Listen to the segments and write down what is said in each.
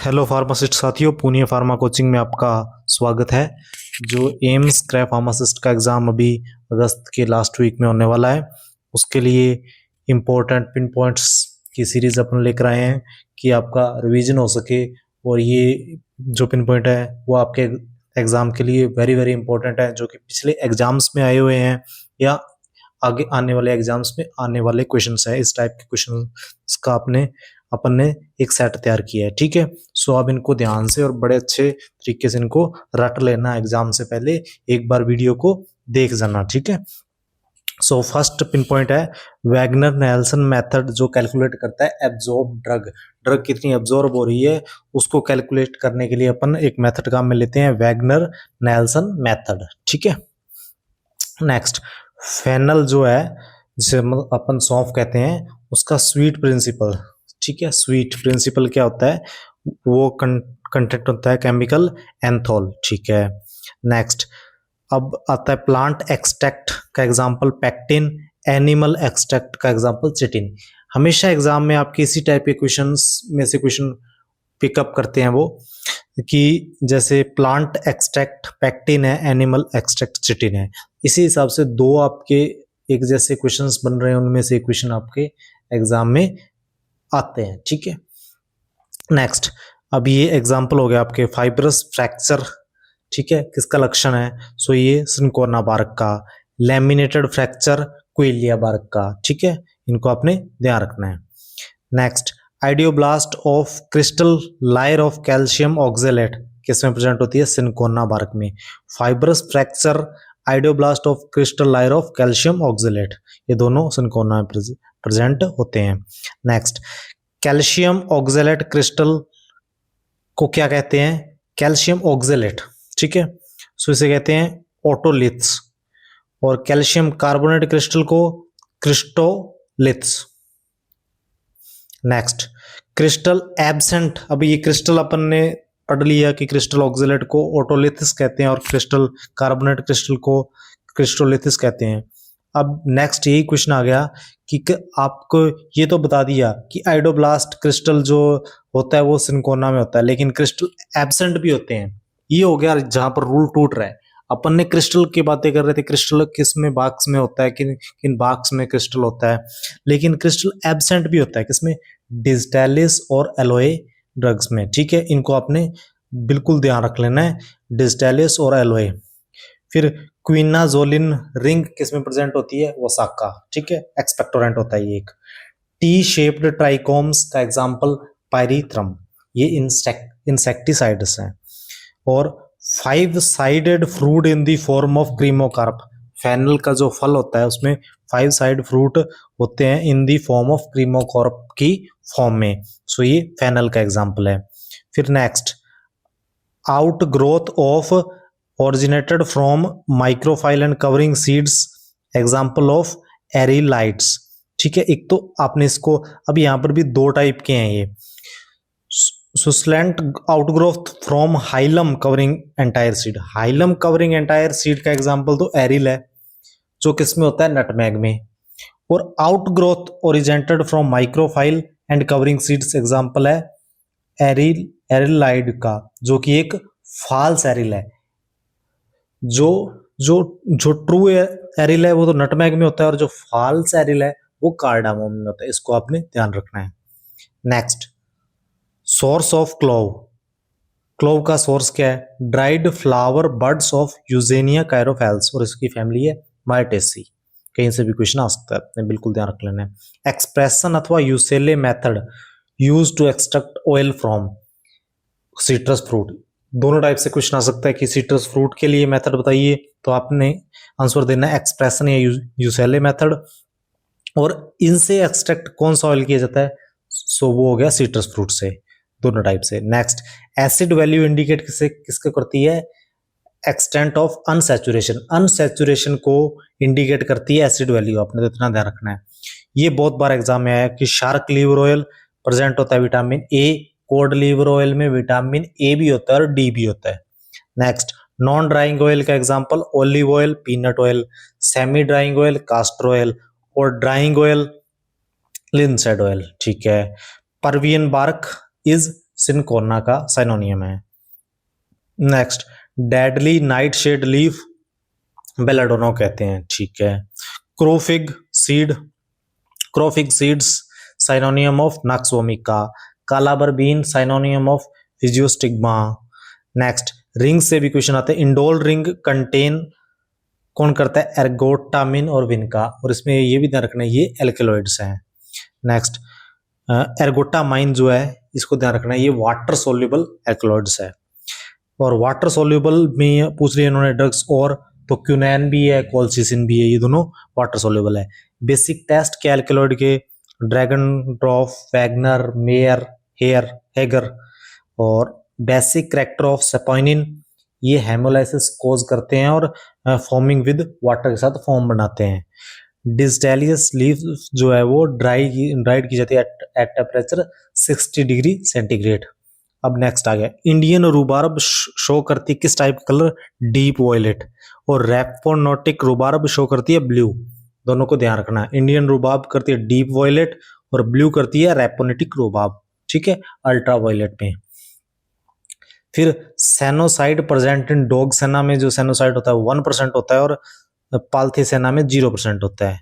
Hello pharmacist साथियों, Pune pharma coaching में आपका स्वागत है। जो एम्स क्रैप फार्मासिस्ट का एग्ज़ाम अभी अगस्त के लास्ट वीक में होने वाला है, उसके लिए इम्पोर्टेंट पिन पॉइंट्स की सीरीज़ अपन लेकर आए हैं कि आपका रिवीजन हो सके। और ये जो पिन पॉइंट है वो आपके एग्ज़ाम के लिए वेरी वेरी इंपॉर्टेंट है, जो कि पिछले एग्ज़ाम्स में आए हुए हैं या आगे आने वाले एग्ज़ाम्स में आने वाले क्वेश्चंस है। इस टाइप के क्वेश्चंस का अपन ने एक सेट तैयार किया है, ठीक है। सो आप इनको ध्यान से और बड़े अच्छे तरीके से इनको रट लेना। एग्जाम से पहले एक बार वीडियो को देख जाना, ठीक है। सो फर्स्ट पिन पॉइंट है वैगनर नेल्सन मेथड, जो कैलकुलेट करता है एब्जॉर्ब ड्रग कितनी एब्जॉर्ब हो रही है उसको कैलकुलेट करने के लिए अपन एक मेथड काम में लेते हैं, वैगनर नेल्सन मेथड, ठीक है। नेक्स्ट, फेनल जो है जिसे अपन सौंफ कहते हैं, उसका स्वीट प्रिंसिपल, ठीक है। स्वीट प्रिंसिपल क्या होता है? वो कंटेंट होता है केमिकल एंथोल, ठीक है। नेक्स्ट, अब आता है प्लांट एक्सट्रैक्ट का एग्जांपल पैक्टिन, एनिमल एक्सट्रैक्ट का एग्जांपल चिटिन। हमेशा एग्जाम में आपके इसी टाइप के क्वेश्चंस में से क्वेश्चन पिकअप करते हैं वो, कि जैसे प्लांट एक्सट्रैक्ट पैक्टिन है, एनिमल एक्सट्रैक्ट चिटिन है। इसी हिसाब से दो आपके एक जैसे क्वेश्चंस बन रहे हैं, उनमें से एक क्वेश्चन आपके एग्जाम में आते हैं, ठीक है। नेक्स्ट, अब ये एग्जांपल हो गया आपके फाइब्रस फ्रैक्चर, ठीक है, किसका लक्षण है? सो ये सिनकोना बार्क का। लैमिनेटेड फ्रैक्चर क्विलिया बार्क का, ठीक है। इनको आपने ध्यान रखना है। Next, idioblast of crystal layer of calcium oxalate किसमें प्रेजेंट होती है? सिनकोना बार्क में। Fibrous fracture, idioblast of crystal layer of calcium oxalate, ये दोनों सिनकोना में प्रेजेंट होते हैं। नेक्स्ट, कैल्शियम ऑक्जेलेट क्रिस्टल को क्या कहते हैं? कैल्शियम ऑक्जेलेट, ठीक है। सो इसे कहते हैं ओटोलिथ्स, और कैल्शियम कार्बोनेट क्रिस्टल को क्रिस्टोलिथ्स। नेक्स्ट, क्रिस्टल एब्सेंट, अभी ये क्रिस्टल अपन ने पढ़ लिया कि क्रिस्टल ऑक्जेलेट को ओटोलिथ्स कहते हैं और क्रिस्टल कार्बोनेट क्रिस्टल को क्रिस्टोलिथ्स कहते हैं। अब नेक्स्ट यही क्वेश्चन आ गया कि आपको ये तो बता दिया कि आइडोब्लास्ट क्रिस्टल जो होता है वो सिनकोना में होता है, लेकिन क्रिस्टल एब्सेंट भी होते हैं। ये हो गया जहां पर रूल टूट रहा है। अपन ने क्रिस्टल की बातें कर रहे थे, क्रिस्टल किस में बॉक्स में होता है, किन किन बॉक्स में क्रिस्टल होता है, लेकिन क्रिस्टल एब्सेंट भी होता है किसमें? डिजिटैलिस और एलोए ड्रग्स में, ठीक है। इनको आपने बिल्कुल ध्यान रख लेना है, डिजिटैलिस और एलोए। फिर क्विनाजोलिन रिंग किसमें प्रेजेंट होती है? वसाका, ठीक है, एक्सपेक्टोरेंट होता है ये एक। टी शेप्ड ट्राइकोम्स का एग्जांपल पायरीथ्रम, ये इंसेक्टिसाइड्स हैं। और 5 sided fruit in the form of cremocarp, fennel का जो फल होता है उसमें 5 साइड फ्रूट होते हैं इन द फॉर्म ऑफ क्रीमोकार्प की फॉर्म में। सो ये फेनल का एग्जांपल है। फिर next, out growth of originated from microphyll and covering seeds, example of एरिलाइट्स, ठीक है। एक तो आपने इसको, अब यहाँ पर भी दो टाइप के हैं ये, succulent outgrowth from hilum covering entire seed. Hilum covering entire seed का एग्जांपल तो एरिल है, जो किसमें होता है? नटमैग में। और outgrowth originated from micropyle and covering seeds example है एरिलाइड का, जो कि एक फाल्स एरिल है। जो जो जो ट्रू एरिल है वो तो नटमैग में होता है, और जो फॉल्स एरिल है वो कार्डामोम में होता है। इसको आपने ध्यान रखना है। Next, source of clove, clove का सोर्स क्या है? Dried flower buds of Eugenia caryophyllus, और इसकी फैमिली है माइटेसी। कहीं से भी क्वेश्चन आ सकता है, आपने बिल्कुल ध्यान रख लेना है। एक्सप्रेशन अथवा ecuelle method use to extract oil from citrus fruit, दोनों टाइप से क्वेश्चन आ सकता है कि सिट्रस फ्रूट के लिए मेथड बताइए, तो आपने आंसर देना है एक्सप्रेशन या यूसेले मेथड। और इनसे एक्सट्रैक्ट कौन सा ऑयल किया जाता है? सो वो हो गया सिट्रस फ्रूट से, दोनों टाइप से। नेक्स्ट, एसिड वैल्यू इंडिकेट किसको करती है? एक्सटेंट ऑफ अनसैचुरेशन, अनसैचुरेशन को इंडिकेट करती है एसिड वैल्यू, आपने तो इतना ध्यान रखना है। ये बहुत बार एग्जाम में आया कि शार्क लीवर ऑयल प्रेजेंट होता है vitamin A, cod liver oil में विटामिन ए भी होता है और डी भी होता है। नेक्स्ट, नॉन ड्राइंग ऑयल का example olive oil, peanut oil, semi drying oil castor oil, और ड्राइंग ऑयल लिनसेड ऑयल, ठीक है। परवियन बार्क इज सिनकोना का साइनोनियम है। Next, deadly night shade leaf belladonna कहते हैं, ठीक है। Crow fig seed, crow fig seeds synonym of nux vomica. Calabar bean synonym of फिजियोस्टिग्मा। Next, ring से भी क्वेश्चन आते हैं। इंडोल रिंग कंटेन कौन करता है? एर्गोटामिन और विनका, और इसमें ये भी ध्यान रखना है ये एल्केलॉइड्स हैं। नेक्स्ट, एर्गोटामाइन जो है इसको ध्यान रखना है ये वाटर सोल्यूबल एल्केलॉइड्स है। और वाटर सोल्यूबल में पूछ लिया इन्होंने ड्रग्स, और तो क्यूनैन भी है, कोलचिसिन भी है, ये दोनों वाटर सोल्यूबल है। बेसिक टेस्ट क्या एल्केलॉइड के? Dragon ड्रॉफ, Wagner, mayor, हेगर। और बेसिक कैरेक्टर ऑफ सेपोनिन, ये हेमोलाइसिस कोज करते हैं और फॉर्मिंग विद वाटर के साथ फॉर्म बनाते हैं। डिस्टेलियस लीफ जो है वो ड्राइड की जाती है एट टेम्परेचर 60 डिग्री सेंटीग्रेड। अब नेक्स्ट आ गया, इंडियन रूबारब शो करती है किस टाइप का कलर? Deep violet. और रैपोनोटिक रूबारब शो करती है ब्लू। दोनों को ध्यान रखना है, इंडियन रूबाब करती है डीप वॉयलेट और ब्लू करती है रैपोनेटिक रूबाब, ठीक है, अल्ट्रा वॉयलेट में। फिर सेनोसाइड प्रेजेंट इन डॉग सेना में जो सेनोसाइड होता है 1% होता है, और पालथी सेना में 0% होता है।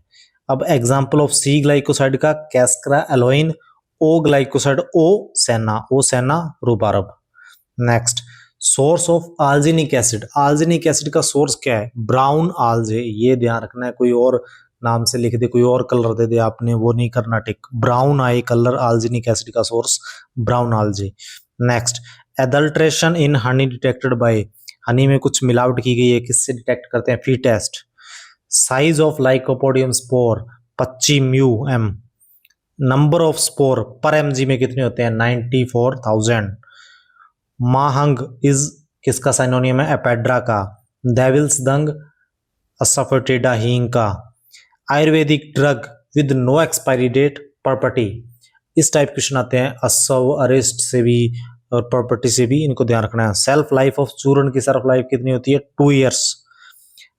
अब एग्जाम्पल ऑफ सी ग्लाइकोसाइड का कैस्करा एलोइन, ओ glycoside O senna rhubarb. Next, source of alginic acid, alginic acid का सोर्स क्या है? ब्राउन आल्जे, ये ध्यान रखना है, कोई और नाम से लिख दे, कोई और कलर दे दे आपने, वो नहीं करना tick. Brown eye colour, alginic acid का source brown algae. Next, adulteration in honey detected by, honey में कुछ मिलावट की गई है, किससे डिटेक्ट करते हैं? Fiehe test. Size of lycopodium spore 25 μm। Number of spore per mg में कितने होते हैं? 94,000। माहंग इज किसका साइनोनियम है? एपेड्रा का। डेविल्स डंग असफेटिडा हींग का। Ayurvedic drug with no expiry date property, इस टाइप क्वेश्चन आते हैं असव अरेस्ट से भी और प्रॉपर्टी से भी, इनको ध्यान रखना है। सेल्फ लाइफ ऑफ चूर्ण की सेल्फ लाइफ कितनी होती है? 2 years।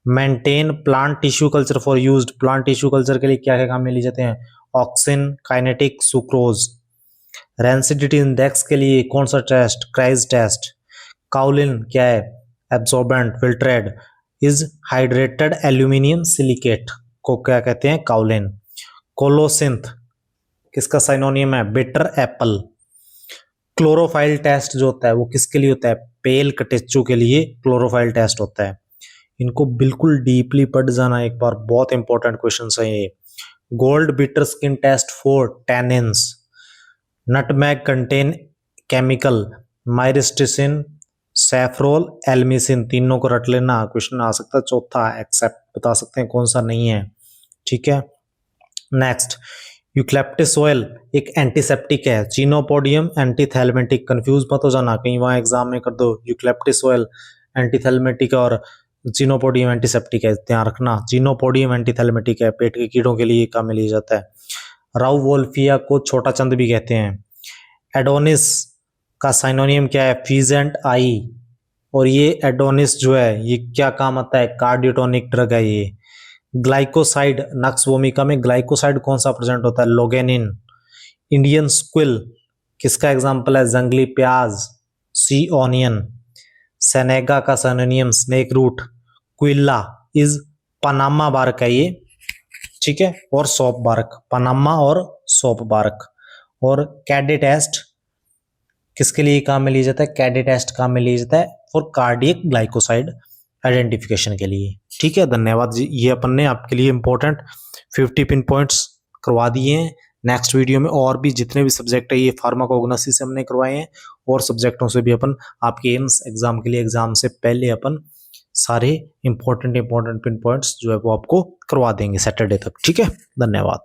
Maintain plant tissue culture for used, plant tissue culture के लिए क्या क्या काम में लिए जाते हैं? Auxin, kinetic, sucrose. Rancidity index के लिए कौन सा टेस्ट? Cries test. काउलिन क्या है? Absorbent, filtered. Is hydrated aluminium silicate को क्या कहते हैं? काउलिन। कोलोसिंथ किसका साइनोनियम है? Bitter apple. क्लोरोफाइल टेस्ट जो होता है वो किसके लिए होता है? पेल कटेचू के लिए क्लोरोफाइल टेस्ट होता है। इनको बिल्कुल डीपली पढ़ जाना एक बार, बहुत इंपॉर्टेंट क्वेश्चन है ये। Gold beater skin test for tannins. Nutmeg contain chemical myristicin, safrole, elemicin, तीनों को रट लेना, क्वेश्चन आ सकता है चौथा एक्सेप्ट बता सकते हैं कौन सा नहीं है, ठीक है। नेक्स्ट, यूक्लिप्टस ऑयल एक एंटीसेप्टिक है। चिनोपोडियम एंटीथैलेमेटिक, कंफ्यूज मत हो जाना, कहीं वहां एग्जाम में कर दो यूक्लिप्टस ऑयल एंटीथैलेमेटिक और चिनोपोडियम एंटीसेप्टिक है, ध्यान रखना। चिनोपोडियम एंटीथैलेमेटिक है, पेट के कीड़ों के लिए काम में लिया जाता है। राउ वोल्फिया को छोटा चंद भी कहते हैं। एडोनिस का साइनोनियम क्या है? फीजेंट आई। और ये एडोनिस जो है ये क्या काम आता है? कार्डियोटोनिक ड्रग है ये। ग्लाइकोसाइड नक्स वोमिका में ग्लाइकोसाइड कौन सा प्रेजेंट होता है? लोगेनिन। इंडियन स्क्विल किसका एग्जांपल है? जंगली प्याज, सी ऑनियन। सेनेगा का synonym snake root. Quillaia is Panama bark है ये, ठीक है, और सोप बार्क, पनामा और सोप बार्क। और कैडेटेस्ट किसके लिए काम में लिया जाता है? कैडेटेस्ट काम में लिया जाता है फॉर कार्डियक ग्लाइकोसाइड आइडेंटिफिकेशन के लिए, ठीक है। धन्यवाद जी, ये अपन ने आपके लिए इंपॉर्टेंट 50 पिन पॉइंट्स करवा दिए हैं। नेक्स्ट वीडियो में और भी जितने भी सब्जेक्ट है ये फार्माकोग्नोसी से हमने करवाए हैं, और सब्जेक्टों से भी अपन आपके एम्स एग्जाम के लिए एग्जाम से पहले अपन सारे इंपॉर्टेंट पिन पॉइंट्स जो है वो आपको करवा देंगे सैटरडे तक, ठीक है। धन्यवाद।